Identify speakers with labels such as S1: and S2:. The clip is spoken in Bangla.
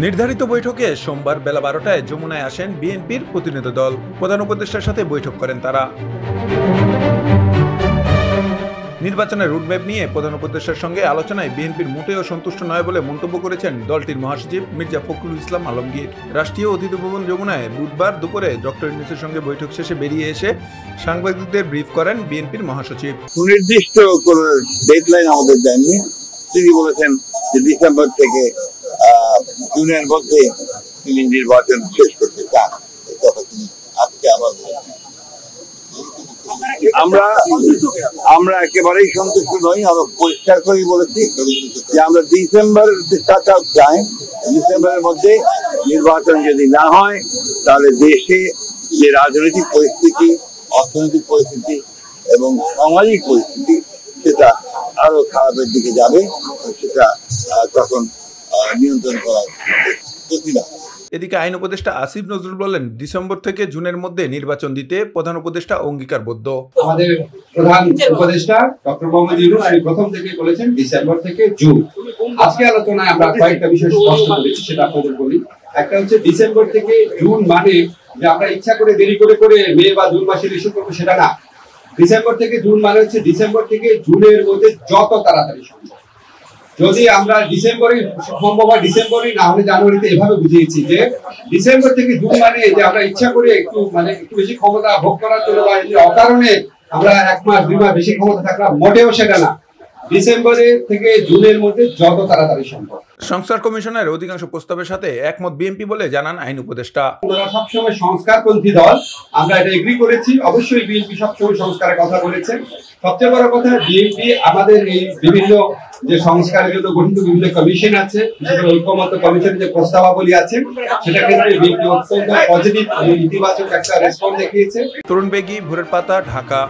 S1: নির্ধারিত বৈঠকে সোমবার বেলা 12টায় যমুনায় আসেন বিএনপির প্রতিনিধি দল। প্রধান উপদেষ্টার সাথে বৈঠক করেন তারা। নির্বাচনের রুটম্যাপ নিয়ে প্রধান উপদেষ্টার সঙ্গে আলোচনায় বিএনপির মোটেও সন্তুষ্ট নয় বলে মন্তব্য করেছেন দলটির মহাসচিব মির্জা ফখরুল ইসলাম আলমগীর। রাষ্ট্রীয় অতিথি ভবন যমুনায় বুধবার দুপুরে ডক্টর ইউনূসের সঙ্গে বৈঠক শেষে বেরিয়ে এসে সাংবাদিকদের ব্রিফ করেন বিএনপির মহাসচিব।
S2: সুনির্দিষ্ট কোনো ডেডলাইন আমাদের দেননি। তিনি বলেছেন যে ডিসেম্বর থেকে জুনের মধ্যে তিনি নির্বাচন শেষ করতে চান। এই কথা তিনি আজকে আবার বলেছেন। আমরা একেবারেই সন্তুষ্ট নই। আমরা পরিষ্কার করেই বলেছি যে আমরা ডিসেম্বরের মধ্যে নির্বাচন যদি না হয় তাহলে দেশে যে রাজনৈতিক পরিস্থিতি, অর্থনৈতিক পরিস্থিতি এবং সামাজিক পরিস্থিতি সেটা আরো খারাপের দিকে যাবে। সেটা তখন নিয়ন্ত্রণ করা কঠিন হবে।
S1: এদিকে আইন উপদেষ্টা আসিফ নজরুল বলেন, ডিসেম্বর থেকে জুনের মধ্যে নির্বাচন দিতে প্রধান উপদেষ্টা অঙ্গীকারবদ্ধ।
S3: আমাদের প্রধান উপদেষ্টা ডক্টর মোহাম্মদ ইউনূস প্রথম থেকে বলেছেন ডিসেম্বর থেকে জুন। আজকে আলোচনায় আমরা কয়েকটা বিষয় স্পষ্ট করেছি, সেটা আপনাদের বলি। একটা হচ্ছে ডিসেম্বর থেকে জুন মানে যে আমরা ইচ্ছা করে দেরি করে মে বা জুন মাসে ইস্যু করবো সেটা না। ডিসেম্বর থেকে জুন মানে হচ্ছে ডিসেম্বর থেকে জুনের মধ্যে যত তাড়াতাড়ি সম্ভব। যদি আমরা ডিসেম্বরে সম্ভব হয় ডিসেম্বরে, না হলে জানুয়ারিতে, এভাবে বুঝিয়েছি যে ডিসেম্বর থেকে জুন মানে যে আমরা ইচ্ছা করে একটু বেশি ক্ষমতা ভোগ করার জন্য বা অকারণে আমরা 1 মাস 2 মাস বেশি ক্ষমতা থাকলাম, মোটেও সেটা না। ডিসেম্বরে থেকে জুনের মধ্যে যত তাড়াতাড়ি সম্ভব।
S1: সংস্কার কমিশনের অধিকাংশ প্রস্তাবের সাথে একমত বিএনপি বলে জানান আইন উপদেষ্টা।
S3: ওনারা সবসময় সংস্কারপন্থী দল, আমরা এটা এগ্রি করেছি। অবশ্যই বিএনপি সবসময় সংস্কারের কথা বলেছে। সবচেয়ে বড় কথা, বিএনপি আমাদের এই বিভিন্ন যে সংস্কারের জন্য গঠিত বিভিন্ন কমিশন আছে, বিশেষ করে ঐক্যমত্য কমিশনের যে প্রস্তাবাবলী আছে, সেটা ক্ষেত্রে বিএনপি অত্যন্ত পজিটিভ এবং ইতিবাচক একটা রেসপন্স দেখিয়েছে।
S1: তরুণ বেগী, ভোরের পাতা, ঢাকা।